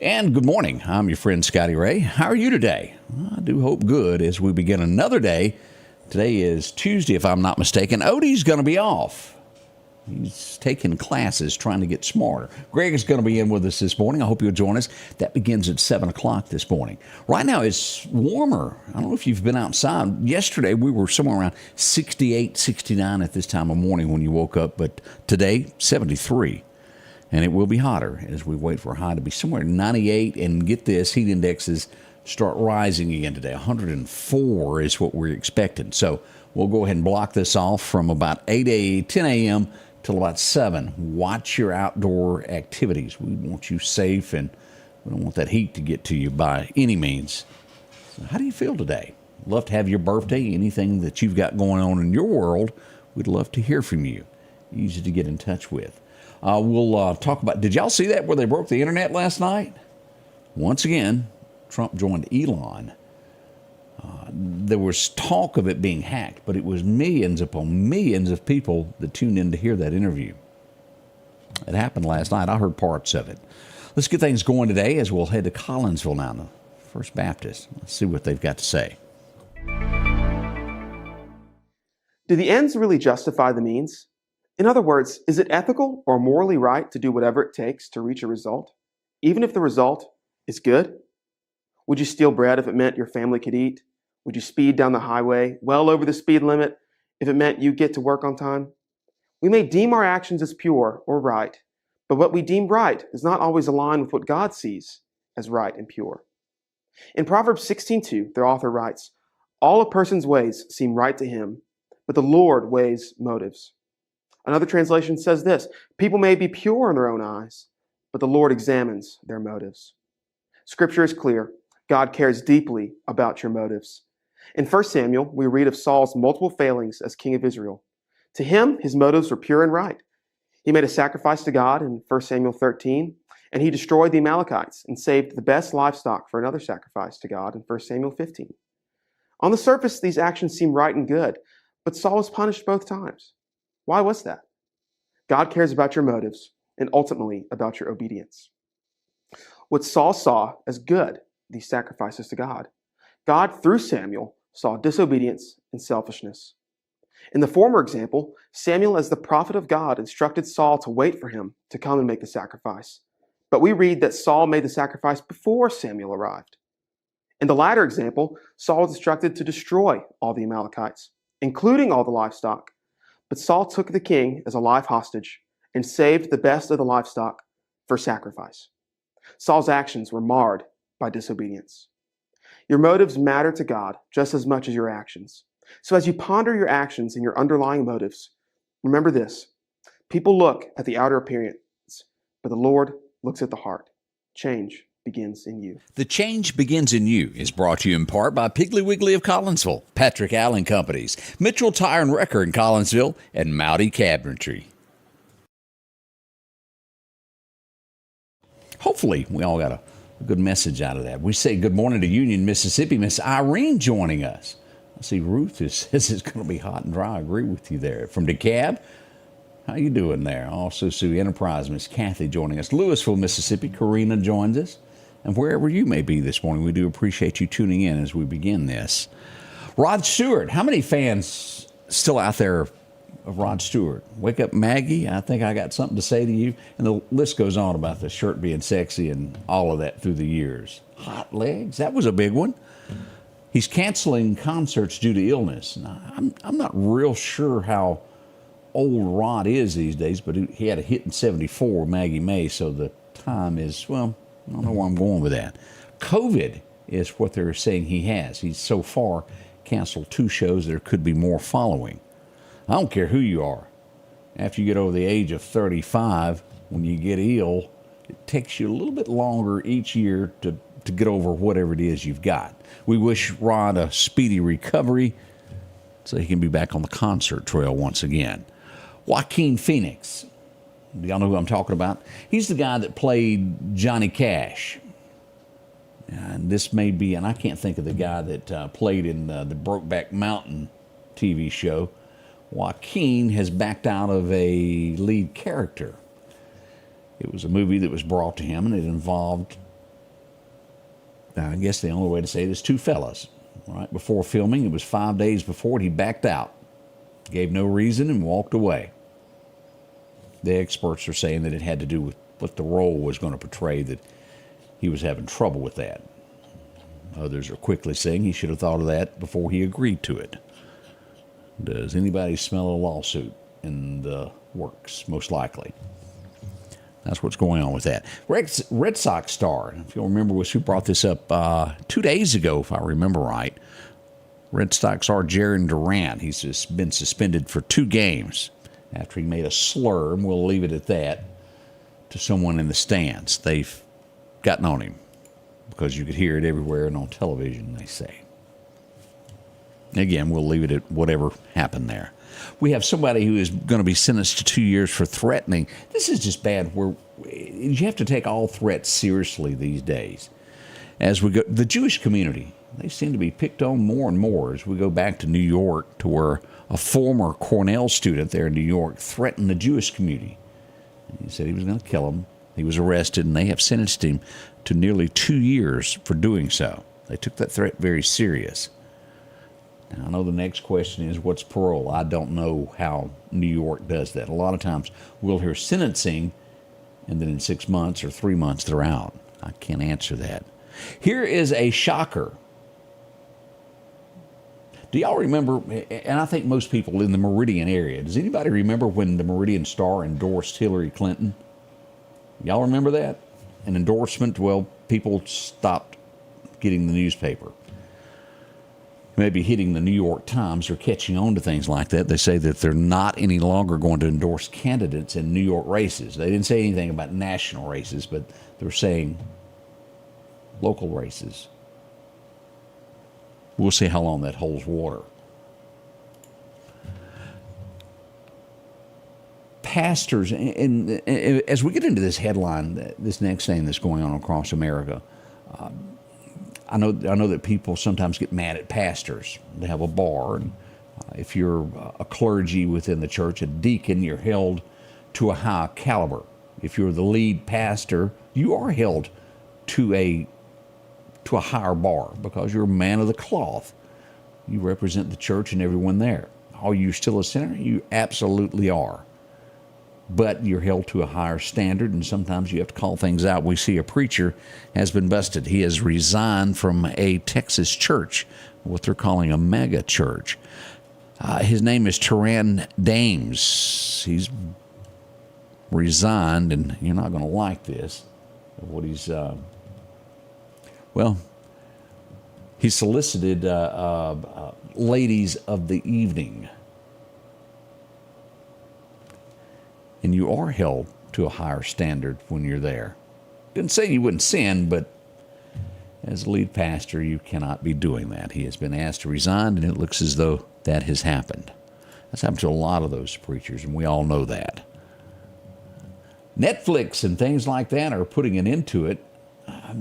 And good morning. I'm your friend Scotty Ray. How are you today? I do hope good as we begin another day. Today is Tuesday, if I'm not mistaken. Odie's going to be off. He's taking classes, trying to get smarter. Greg is going to be in with us this morning. I hope you'll join us. That begins at 7 o'clock this morning. Right now, it's warmer. I don't know if you've been outside. Yesterday, we were somewhere around 68, 69 at this time of morning when you woke up. But today, 73. And it will be hotter as we wait for a high to be somewhere 98. And get this, heat indexes start rising again today. 104 is what we're expecting. So we'll go ahead and block this off from about 10 a.m. till about 7. Watch your outdoor activities. We want you safe, and we don't want that heat to get to you by any means. So how do you feel today? Love to have your birthday, anything that you've got going on in your world. We'd love to hear from you. Easy to get in touch with. We'll talk about, did y'all see that where they broke the internet last night? Once again, Trump joined Elon. There was talk of it being hacked, but it was millions upon millions of people that tuned in to hear that interview. It happened last night. I heard parts of it. Let's get things going today as we'll head to Collinsville now, the First Baptist. Let's see what they've got to say. Do the ends really justify the means? In other words, is it ethical or morally right to do whatever it takes to reach a result, even if the result is good? Would you steal bread if it meant your family could eat? Would you speed down the highway well over the speed limit if it meant you get to work on time? We may deem our actions as pure or right, but what we deem right is not always aligned with what God sees as right and pure. In Proverbs 16:2, the author writes, "All a person's ways seem right to him, but the Lord weighs motives." Another translation says this, "People may be pure in their own eyes, but the Lord examines their motives." Scripture is clear. God cares deeply about your motives. In 1 Samuel, we read of Saul's multiple failings as king of Israel. To him, his motives were pure and right. He made a sacrifice to God in 1 Samuel 13, and he destroyed the Amalekites and saved the best livestock for another sacrifice to God in 1 Samuel 15. On the surface, these actions seem right and good, but Saul was punished both times. Why was that? God cares about your motives and ultimately about your obedience. What Saul saw as good, these sacrifices to God, God, through Samuel, saw disobedience and selfishness. In the former example, Samuel, as the prophet of God, instructed Saul to wait for him to come and make the sacrifice. But we read that Saul made the sacrifice before Samuel arrived. In the latter example, Saul was instructed to destroy all the Amalekites, including all the livestock. But Saul took the king as a live hostage and saved the best of the livestock for sacrifice. Saul's actions were marred by disobedience. Your motives matter to God just as much as your actions. So as you ponder your actions and your underlying motives, remember this. People look at the outer appearance, but the Lord looks at the heart. Change begins in you. The Change Begins in You is brought to you in part by Piggly Wiggly of Collinsville, Patrick Allen Companies, Mitchell Tire and Wrecker in Collinsville, and Mowdy Cabinetry. Hopefully, we all got a good message out of that. We say good morning to Union, Mississippi. Miss Irene joining us. I see Ruth says it's going to be hot and dry. I agree with you there. From DeKalb, how you doing there? Also, Sioux Enterprise, Miss Kathy joining us. Louisville, Mississippi, Karina joins us. And wherever you may be this morning, we do appreciate you tuning in as we begin this. Rod Stewart, how many fans still out there of Rod Stewart? Wake Up Maggie, I think I got something to say to you. And the list goes on about the shirt being sexy and all of that through the years. Hot Legs, that was a big one. He's canceling concerts due to illness. Now, I'm not real sure how old Rod is these days, but he had a hit in 74, Maggie May, so the time is, well, I don't know where I'm going with that. COVID is what they're saying he has. He's so far canceled 2 shows. There could be more following. I don't care who you are. After you get over the age of 35, when you get ill, it takes you a little bit longer each year to get over whatever it is you've got. We wish Rod a speedy recovery so he can be back on the concert trail once again. Joaquin Phoenix. Do y'all know who I'm talking about? He's the guy that played Johnny Cash. And this may be, and I can't think of the guy that played in the Brokeback Mountain TV show. Joaquin has backed out of a lead character. It was a movie that was brought to him, and it involved I guess the only way to say it is two fellas. Right before filming, it was 5 days before it, he backed out, gave no reason, and walked away. The experts are saying that it had to do with what the role was going to portray, that he was having trouble with that. Others are quickly saying he should have thought of that before he agreed to it. Does anybody smell a lawsuit in the works? Most likely. That's what's going on with that. Red Sox star, if you'll remember, was who brought this up 2 days ago, if I remember right. Red Sox star Jarren Durant. He's just been suspended for 2 games after he made a slur, and we'll leave it at that, to someone in the stands. They've gotten on him because you could hear it everywhere and on television, they say. Again, we'll leave it at whatever happened there. We have somebody who is going to be sentenced to 2 years for threatening. This is just bad. You have to take all threats seriously these days. As we go, the Jewish community, they seem to be picked on more and more as we go back to New York, to where a former Cornell student there in New York threatened the Jewish community. He said he was going to kill him. He was arrested, and they have sentenced him to nearly 2 years for doing so. They took that threat very serious. Now, I know the next question is, what's parole? I don't know how New York does that. A lot of times we'll hear sentencing, and then in 6 months or 3 months they're out. I can't answer that. Here is a shocker. Do y'all remember, and I think most people in the Meridian area, does anybody remember when the Meridian Star endorsed Hillary Clinton? Y'all remember that? An endorsement, well, people stopped getting the newspaper. Maybe hitting the New York Times or catching on to things like that. They say that they're not any longer going to endorse candidates in New York races. They didn't say anything about national races, but they're saying local races. We'll see how long that holds water. Pastors, and as we get into this headline, this next thing that's going on across America, I know that people sometimes get mad at pastors. They have a bar, and if you're a clergy within the church, a deacon, you're held to a high caliber. If you're the lead pastor, you are held to a higher bar because you're a man of the cloth. You represent the church and everyone there. Are you still a sinner? You absolutely are. But you're held to a higher standard, and sometimes you have to call things out. We see a preacher has been busted. He has resigned from a Texas church, what they're calling a mega church. His name is Taran Dames. He's resigned, and you're not going to like this. What he's, he solicited ladies of the evening. And you are held to a higher standard when you're there. Didn't say you wouldn't sin, but as lead pastor, you cannot be doing that. He has been asked to resign, and it looks as though that has happened. That's happened to a lot of those preachers, and we all know that. Netflix and things like that are putting an end to it.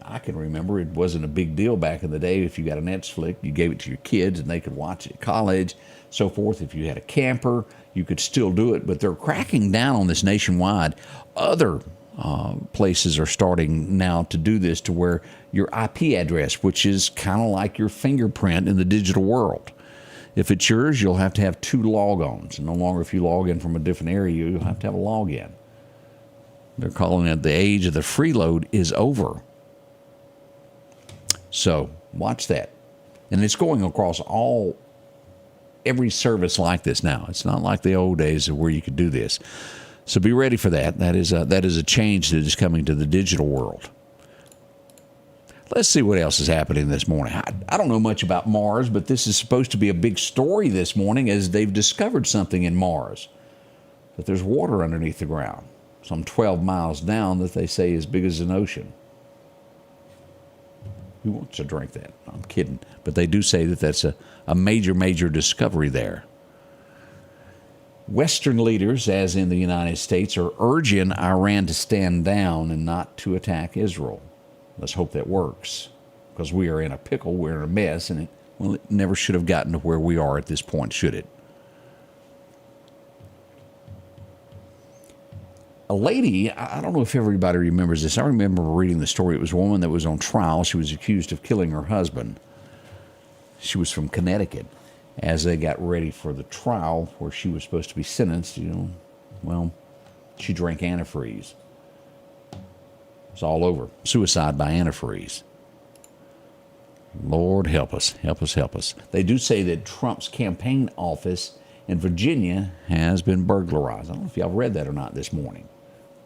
I can remember it wasn't a big deal back in the day. If you got a Netflix, you gave it to your kids, and they could watch it at college, so forth. If you had a camper, you could still do it, but they're cracking down on this nationwide. Other places are starting now to do this, to where your IP address, which is kind of like your fingerprint in the digital world, if it's yours, you'll have to have 2 logons. And no longer if you log in from a different area, you'll have to have a login. They're calling it the age of the freeload is over. So watch that. And it's going across every service like this now. It's not like the old days where you could do this. So be ready for that. That is a change that is coming to the digital world. Let's see what else is happening this morning. I don't know much about Mars, but this is supposed to be a big story this morning, as they've discovered something in Mars. That there's water underneath the ground, some 12 miles down, that they say is big as an ocean. Who wants to drink that? I'm kidding. But they do say that that's a major, major discovery there. Western leaders, as in the United States, are urging Iran to stand down and not to attack Israel. Let's hope that works, because we are in a pickle, we're in a mess, and it never should have gotten to where we are at this point, should it? a lady, I don't know if everybody remembers this. I remember reading the story. It was a woman that was on trial. She was accused of killing her husband. She was from Connecticut. As they got ready for the trial where she was supposed to be sentenced, she drank antifreeze. It's all over. Suicide by antifreeze. Lord help us, help us, help us. They do say that Trump's campaign office in Virginia has been burglarized. I don't know if y'all read that or not this morning.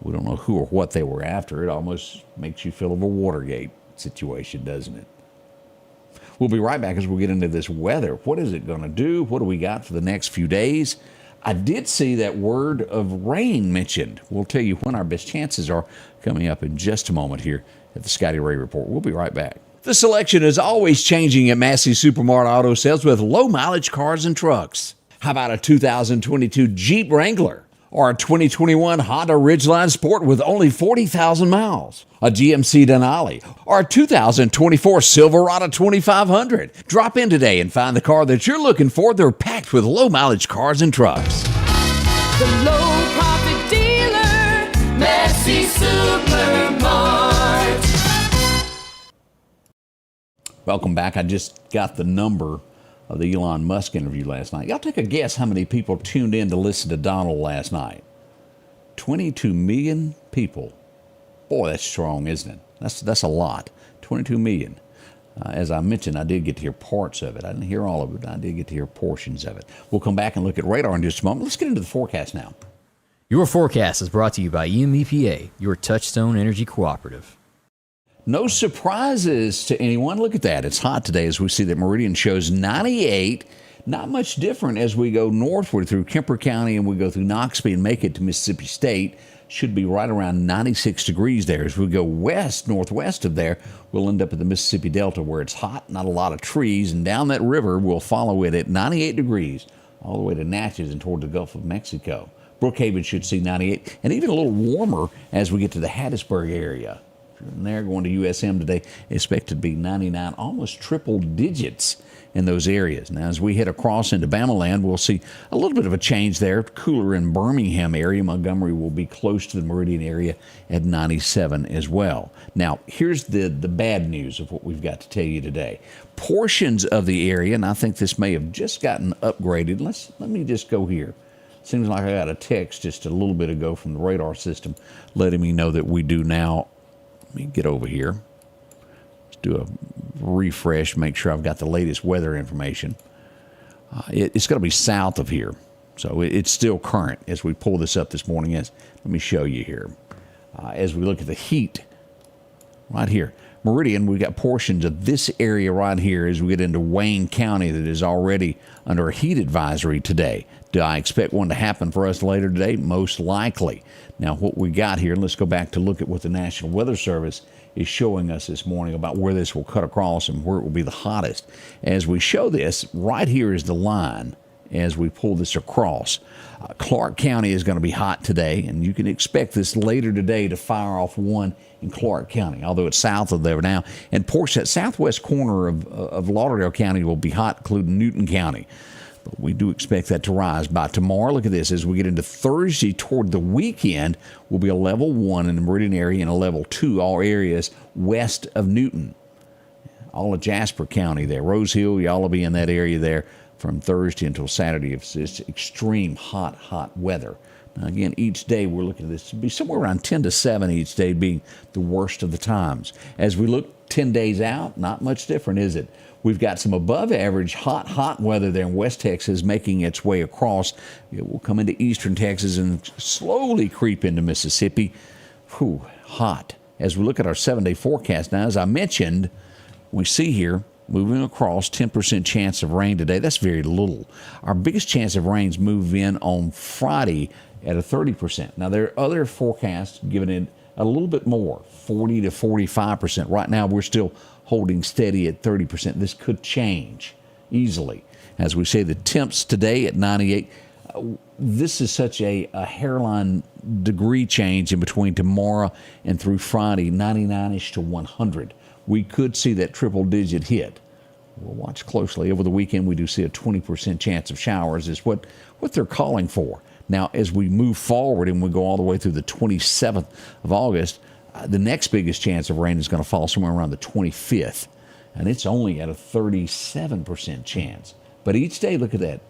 We don't know who or what they were after. It almost makes you feel of a Watergate situation, doesn't it? We'll be right back as we get into this weather. What is it going to do? What do we got for the next few days? I did see that word of rain mentioned. We'll tell you when our best chances are coming up in just a moment here at the Scotty Ray Report. We'll be right back. The selection is always changing at Massey Supermart Auto Sales with low-mileage cars and trucks. How about a 2022 Jeep Wrangler or a 2021 Honda Ridgeline Sport with only 40,000 miles? A GMC Denali or a 2024 Silverado 2500? Drop in today and find the car that you're looking for. They're packed with low-mileage cars and trucks. The low-profit dealer, Massey Supermart. Welcome back. I just got the number of the Elon Musk interview last night. Y'all take a guess how many people tuned in to listen to Donald last night. 22 million people. Boy, that's strong, isn't it? That's a lot. 22 million. As I mentioned, I did get to hear parts of it. I didn't hear all of it, but I did get to hear portions of it. We'll come back and look at radar in just a moment. Let's get into the forecast now. Your forecast is brought to you by EMEPA, your Touchstone Energy Cooperative. No surprises to anyone. Look at that. It's hot today as we see that Meridian shows 98. Not much different as we go northward through Kemper County and we go through Noxubee and make it to Mississippi State. Should be right around 96 degrees there. As we go west, northwest of there, we'll end up at the Mississippi Delta where it's hot, not a lot of trees, and down that river we'll follow it at 98 degrees all the way to Natchez and toward the Gulf of Mexico. Brookhaven should see 98, and even a little warmer as we get to the Hattiesburg area. And they're going to USM today, expected to be 99, almost triple digits in those areas. Now, as we head across into Bamaland, we'll see a little bit of a change there. Cooler in Birmingham area. Montgomery will be close to the Meridian area at 97 as well. Now, here's the bad news of what we've got to tell you today. Portions of the area, and I think this may have just gotten upgraded. Let me just go here. Seems like I got a text just a little bit ago from the radar system letting me know that we do now. Let me get over here. Let's do a refresh, make sure I've got the latest weather information. It's going to be south of here, so it's still current as we pull this up this morning. Let me show you here. As we look at the heat right here. Meridian, we've got portions of this area right here as we get into Wayne County that is already under a heat advisory today. Do I expect one to happen for us later today? Most likely. Now, what we got here, let's go back to look at what the National Weather Service is showing us this morning about where this will cut across and where it will be the hottest. As we show this, right here is the line as we pull this across. Clark County is going to be hot today, and you can expect this later today to fire off one in Clark County, although it's south of there now. And portion, that southwest corner of Lauderdale County will be hot, including Newton County. But we do expect that to rise by tomorrow. Look at this. As we get into Thursday toward the weekend, will be a level 1 in the Meridian area and a level 2, all areas west of Newton. All of Jasper County there. Rose Hill, y'all will be in that area there from Thursday until Saturday. It's extreme hot weather. Now, again, each day we're looking at this to be somewhere around 10 to 7 each day being the worst of the times. As we look 10 days out, not much different, is it? We've got some above average hot weather there in West Texas making its way across. It will come into eastern Texas and slowly creep into Mississippi. Whew, hot. As we look at our 7-day forecast now, as I mentioned, we see here moving across 10% chance of rain today. That's very little. Our biggest chance of rains move in on Friday at a 30%. Now, there are other forecasts giving it a little bit more, 40 to 45%. Right now, we're still holding steady at 30%. This could change easily. As we say, the temps today at 98. This is such a hairline degree change in between tomorrow and through Friday, 99-ish to 100. We could see that triple-digit hit. We'll watch closely. Over the weekend, we do see a 20% chance of showers is what they're calling for. Now, as we move forward and we go all the way through the 27th of August, the next biggest chance of rain is going to fall somewhere around the 25th. And it's only at a 37% chance. But each day, look at that,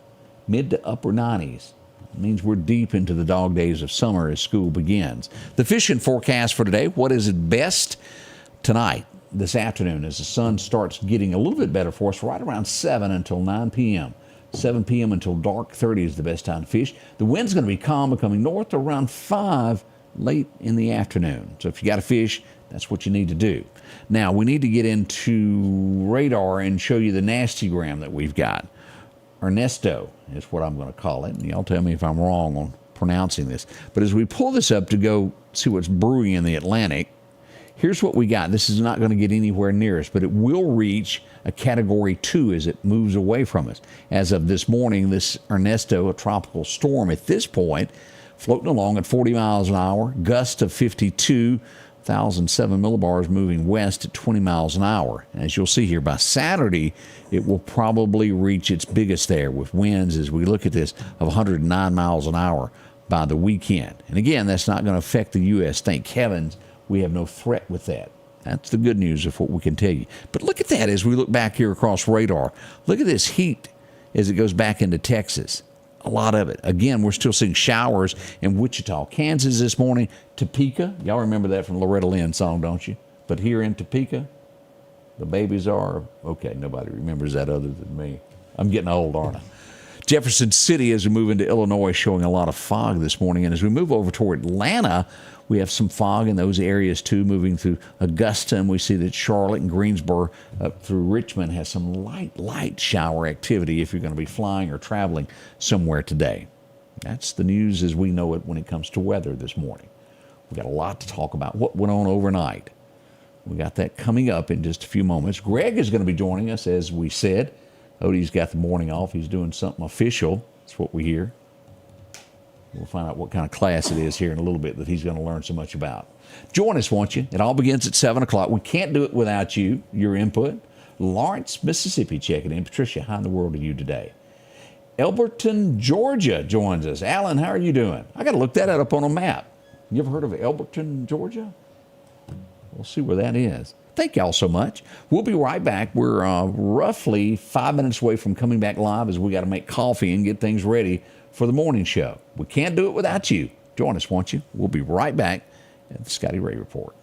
mid to upper 90s. It means we're deep into the dog days of summer as school begins. The fishing forecast for today, what is at best tonight, this afternoon, as the sun starts getting a little bit better for us, right around 7 until 9 p.m. 7 p.m. until dark 30 is the best time to fish. The wind's going to be calm, becoming north around 5 late in the afternoon. So if you got to fish, that's what you need to do. Now, we need to get into radar and show you the nastygram that we've got. Ernesto is what I'm going to call it. And y'all tell me if I'm wrong on pronouncing this. But as we pull this up to go see what's brewing in the Atlantic, here's what we got. This is not going to get anywhere near us, but it will reach a Category 2 as it moves away from us. As of this morning, this Ernesto, a tropical storm at this point, floating along at 40 miles an hour, gust of 52,007 millibars moving west at 20 miles an hour. And as you'll see here, by Saturday, it will probably reach its biggest there with winds, as we look at this, of 109 miles an hour by the weekend. And again, that's not going to affect the U.S. Thank heavens we have no threat with that. That's the good news of what we can tell you. But look at that as we look back here across radar. Look at this heat as it goes back into Texas. A lot of it. Again, we're still seeing showers in Wichita, Kansas this morning. Topeka, y'all remember that from Loretta Lynn's song, don't you? But here in Topeka, the babies are, okay, nobody remembers that other than me. I'm getting old, aren't I? Jefferson City, as we move into Illinois, showing a lot of fog this morning. And as we move over toward Atlanta, we have some fog in those areas too, moving through Augusta, and we see that Charlotte and Greensboro up through Richmond has some light shower activity if you're going to be flying or traveling somewhere today. That's the news as we know it when it comes to weather this morning. We've got a lot to talk about. What went on overnight? We got that coming up in just a few moments. Greg is going to be joining us, as we said. Odie's got the morning off. He's doing something official. That's what we hear. We'll find out what kind of class it is here in a little bit that he's going to learn so much about. Join us, won't you? It all begins at 7 o'clock. We can't do it without you, your input. Lawrence, Mississippi, checking in. Patricia, how in the world are you today? Elberton, Georgia joins us. Alan, how are you doing? I got to look that up on a map. You ever heard of Elberton, Georgia? We'll see where that is. Thank y'all so much. We'll be right back. We're roughly 5 minutes away from coming back live as we got to make coffee and get things ready for the morning show. We can't do it without you. Join us, won't you? We'll be right back at the Scotty Ray Report.